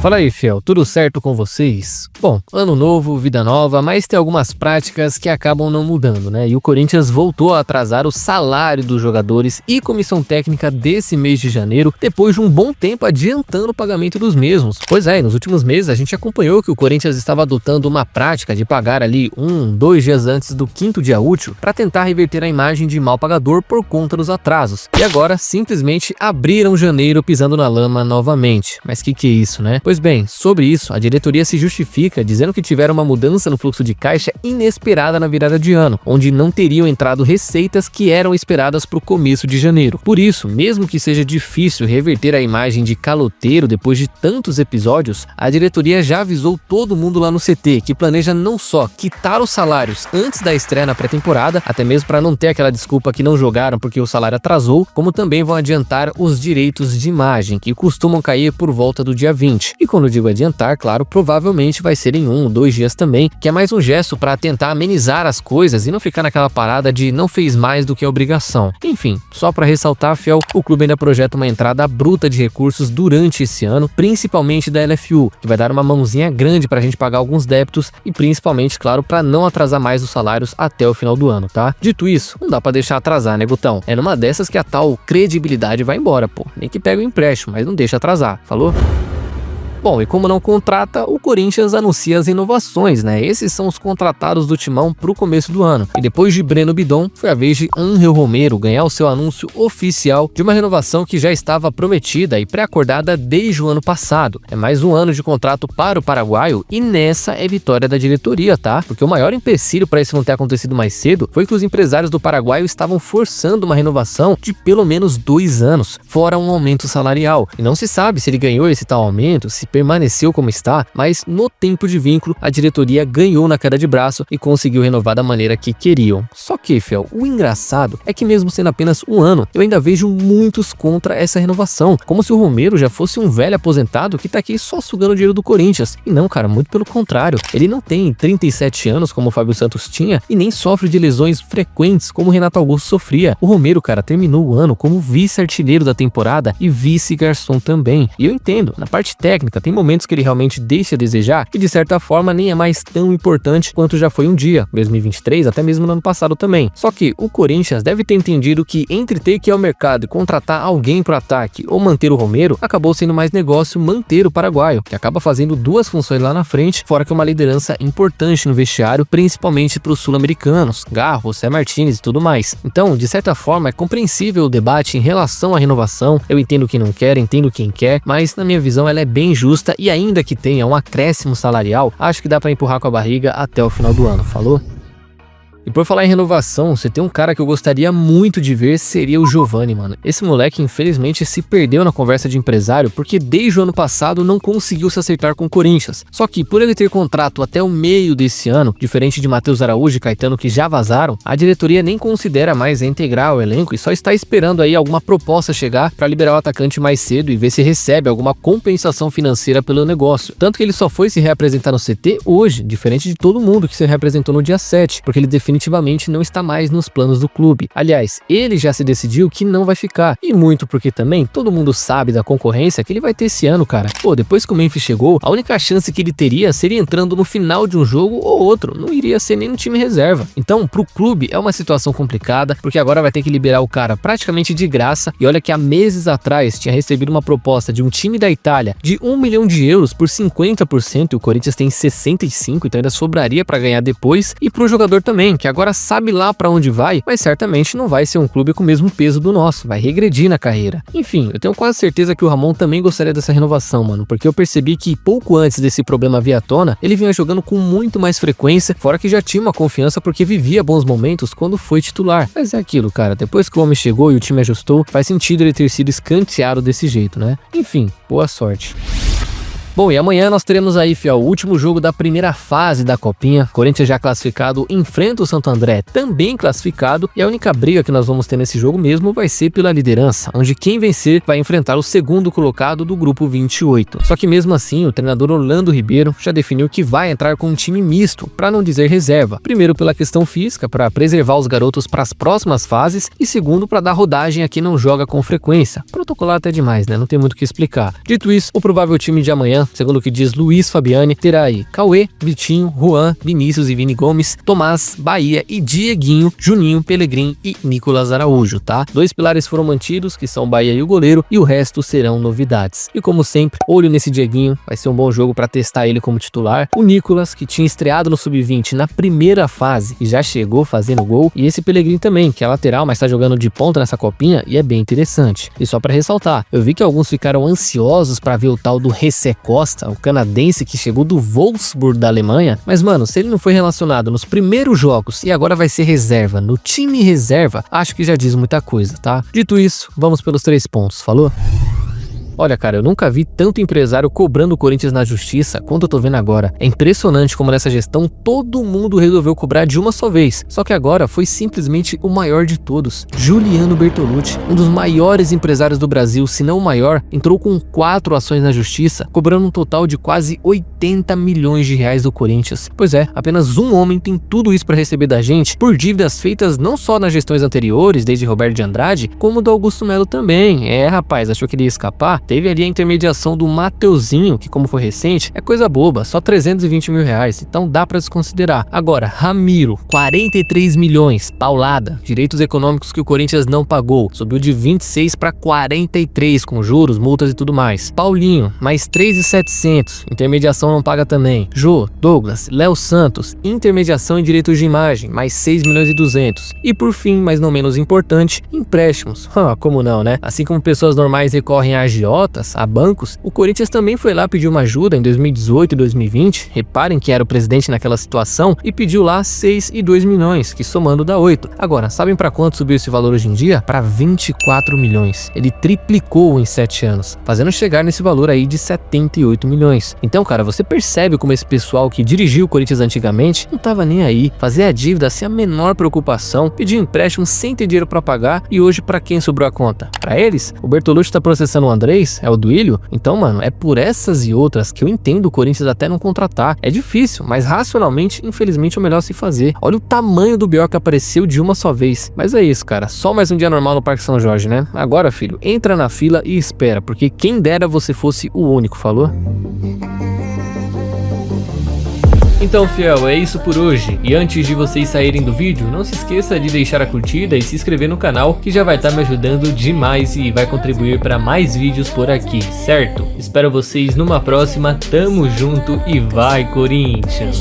Fala aí, fiel, tudo certo com vocês? Bom, ano novo, vida nova, mas tem algumas práticas que acabam não mudando, né? E o Corinthians voltou a atrasar o salário dos jogadores e comissão técnica desse mês de janeiro, depois de um bom tempo adiantando o pagamento dos mesmos. Pois é, nos últimos meses a gente acompanhou que o Corinthians estava adotando uma prática de pagar ali 2 dias antes do 5º dia útil para tentar reverter a imagem de mal pagador por conta dos atrasos. E agora simplesmente abriram janeiro pisando na lama novamente. Mas que é isso, né? Pois bem, sobre isso, a diretoria se justifica dizendo que tiveram uma mudança no fluxo de caixa inesperada na virada de ano, onde não teriam entrado receitas que eram esperadas para o começo de janeiro. Por isso, mesmo que seja difícil reverter a imagem de caloteiro depois de tantos episódios, a diretoria já avisou todo mundo lá no CT que planeja não só quitar os salários antes da estreia na pré-temporada, até mesmo para não ter aquela desculpa que não jogaram porque o salário atrasou, como também vão adiantar os direitos de imagem, que costumam cair por volta do dia 20. E quando digo adiantar, claro, provavelmente vai ser em 1 ou 2 dias também, que é mais um gesto para tentar amenizar as coisas e não ficar naquela parada de não fez mais do que a obrigação. Enfim, só para ressaltar, fiel, o clube ainda projeta uma entrada bruta de recursos durante esse ano, principalmente da LFU, que vai dar uma mãozinha grande para a gente pagar alguns débitos e principalmente, claro, para não atrasar mais os salários até o final do ano, tá? Dito isso, não dá para deixar atrasar, né, Gutão? É numa dessas que a tal credibilidade vai embora, pô. Nem que pega o empréstimo, mas não deixa atrasar, falou? Bom, e como não contrata, o Corinthians anuncia as inovações, né? Esses são os contratados do Timão pro começo do ano. E depois de Breno Bidon, foi a vez de Ángel Romero ganhar o seu anúncio oficial de uma renovação que já estava prometida e pré-acordada desde o ano passado. É mais um ano de contrato para o paraguaio e nessa é vitória da diretoria, tá? Porque o maior empecilho para isso não ter acontecido mais cedo foi que os empresários do paraguaio estavam forçando uma renovação de pelo menos 2 anos, fora um aumento salarial. E não se sabe se ele ganhou esse tal aumento, se permaneceu como está, mas no tempo de vínculo a diretoria ganhou na queda de braço e conseguiu renovar da maneira que queriam. Só que, fiel, o engraçado é que mesmo sendo apenas um ano, eu ainda vejo muitos contra essa renovação, como se o Romero já fosse um velho aposentado que tá aqui só sugando o dinheiro do Corinthians. E não, cara, muito pelo contrário. Ele não tem 37 anos como o Fábio Santos tinha e nem sofre de lesões frequentes como o Renato Augusto sofria. O Romero, cara, terminou o ano como vice-artilheiro da temporada e vice-garçom também. E eu entendo, na parte técnica, tem momentos que ele realmente deixa a desejar e de certa forma nem é mais tão importante quanto já foi um dia, 2023, até mesmo no ano passado também. Só que o Corinthians deve ter entendido que entre ter que ir ao mercado e contratar alguém pro ataque ou manter o Romero, acabou sendo mais negócio manter o paraguaio, que acaba fazendo 2 funções lá na frente, fora que é uma liderança importante no vestiário, principalmente para os sul-americanos, Garro, José Martínez e tudo mais. Então, de certa forma, é compreensível o debate em relação à renovação. Eu entendo quem não quer, entendo quem quer, mas na minha visão ela é bem justa e ainda que tenha um acréscimo salarial, acho que dá pra empurrar com a barriga até o final do ano, falou? E por falar em renovação, se tem um cara que eu gostaria muito de ver, seria o Giovani, mano. Esse moleque infelizmente se perdeu na conversa de empresário porque desde o ano passado não conseguiu se acertar com o Corinthians. Só que por ele ter contrato até o meio desse ano, diferente de Matheus Araújo e Caetano que já vazaram, a diretoria nem considera mais integrar o elenco e só está esperando aí alguma proposta chegar para liberar o atacante mais cedo e ver se recebe alguma compensação financeira pelo negócio. Tanto que ele só foi se reapresentar no CT hoje, diferente de todo mundo que se reapresentou no dia 7, porque ele definitivamente não está mais nos planos do clube. Aliás, ele já se decidiu que não vai ficar, e muito porque também todo mundo sabe da concorrência que ele vai ter esse ano, cara. Pô, depois que o Memphis chegou, a única chance que ele teria seria entrando no final de um jogo ou outro, não iria ser nem no time reserva. Então, pro clube é uma situação complicada, porque agora vai ter que liberar o cara praticamente de graça, e olha que há meses atrás tinha recebido uma proposta de um time da Itália de 1 milhão de euros por 50%, e o Corinthians tem 65%, então ainda sobraria para ganhar depois, e pro jogador também, que agora sabe lá pra onde vai, mas certamente não vai ser um clube com o mesmo peso do nosso, vai regredir na carreira. Enfim, eu tenho quase certeza que o Ramon também gostaria dessa renovação, mano, porque eu percebi que pouco antes desse problema vir à tona, ele vinha jogando com muito mais frequência, fora que já tinha uma confiança porque vivia bons momentos quando foi titular. Mas é aquilo, cara, depois que o homem chegou e o time ajustou, faz sentido ele ter sido escanteado desse jeito, né? Enfim, boa sorte. Bom, e amanhã nós teremos aí, fiel, o último jogo da primeira fase da Copinha. Corinthians já classificado enfrenta o Santo André, também classificado, e a única briga que nós vamos ter nesse jogo mesmo vai ser pela liderança, onde quem vencer vai enfrentar o segundo colocado do grupo 28. Só que mesmo assim, o treinador Orlando Ribeiro já definiu que vai entrar com um time misto, para não dizer reserva. Primeiro pela questão física, para preservar os garotos para as próximas fases, e segundo para dar rodagem a quem não joga com frequência. Protocolar até demais, né? Não tem muito o que explicar. Dito isso, o provável time de amanhã Amanhã, segundo o que diz Luiz Fabiani, terá aí Cauê, Vitinho, Juan, Vinícius e Vini Gomes, Tomás, Bahia e Dieguinho, Juninho, Pelegrim e Nicolas Araújo, tá? 2 pilares foram mantidos, que são o Bahia e o goleiro, e o resto serão novidades. E como sempre, olho nesse Dieguinho, vai ser um bom jogo para testar ele como titular. O Nicolas, que tinha estreado no Sub-20 na primeira fase e já chegou fazendo gol, e esse Pelegrim também, que é lateral, mas tá jogando de ponta nessa copinha e é bem interessante. E só para ressaltar, eu vi que alguns ficaram ansiosos para ver o tal do Jesse Costa, o canadense que chegou do Wolfsburg da Alemanha, mas mano, se ele não foi relacionado nos primeiros jogos e agora vai ser reserva no time reserva, acho que já diz muita coisa, tá? Dito isso, vamos pelos 3 pontos, falou? Olha, cara, eu nunca vi tanto empresário cobrando o Corinthians na justiça quanto eu tô vendo agora. É impressionante como nessa gestão todo mundo resolveu cobrar de uma só vez. Só que agora foi simplesmente o maior de todos. Juliano Bertolucci, um dos maiores empresários do Brasil, se não o maior, entrou com 4 ações na justiça, cobrando um total de quase 80 milhões de reais do Corinthians. Pois é, apenas um homem tem tudo isso para receber da gente por dívidas feitas não só nas gestões anteriores, desde Roberto de Andrade, como do Augusto Melo também. É, rapaz, achou que ele ia escapar? Teve ali a intermediação do Mateuzinho, que como foi recente, é coisa boba, só 320 mil reais, então dá pra desconsiderar. Agora, Ramiro, 43 milhões, paulada, direitos econômicos que o Corinthians não pagou, subiu de 26 para 43 com juros, multas e tudo mais. Paulinho, mais 3.700, intermediação não paga também. Jô, Douglas, Léo Santos, intermediação em direitos de imagem, mais 6 milhões e 200. E por fim, mas não menos importante, empréstimos. Como não, né? Assim como pessoas normais recorrem a agiotas, a bancos, o Corinthians também foi lá pedir uma ajuda em 2018 e 2020, reparem que era o presidente naquela situação, e pediu lá 6,2 milhões, que somando dá 8. Agora, sabem para quanto subiu esse valor hoje em dia? Para 24 milhões. Ele triplicou em 7 anos, fazendo chegar nesse valor aí de 78 milhões. Então, cara, você percebe como esse pessoal que dirigiu o Corinthians antigamente não tava nem aí, fazia a dívida sem a menor preocupação, pedir empréstimo sem ter dinheiro para pagar, e hoje para quem sobrou a conta? Para eles? O Bertolucci tá processando o Andrés? É o Duílio? Então, mano, é por essas e outras que eu entendo o Corinthians até não contratar. É difícil, mas racionalmente, infelizmente, é o melhor se fazer. Olha o tamanho do BO que apareceu de uma só vez. Mas é isso, cara. Só mais um dia normal no Parque São Jorge, né? Agora, filho, entra na fila e espera, porque quem dera você fosse o único, falou? Então, fiel, é isso por hoje. E antes de vocês saírem do vídeo, não se esqueça de deixar a curtida e se inscrever no canal, que já vai estar me ajudando demais e vai contribuir para mais vídeos por aqui, certo? Espero vocês numa próxima, tamo junto e vai, Corinthians!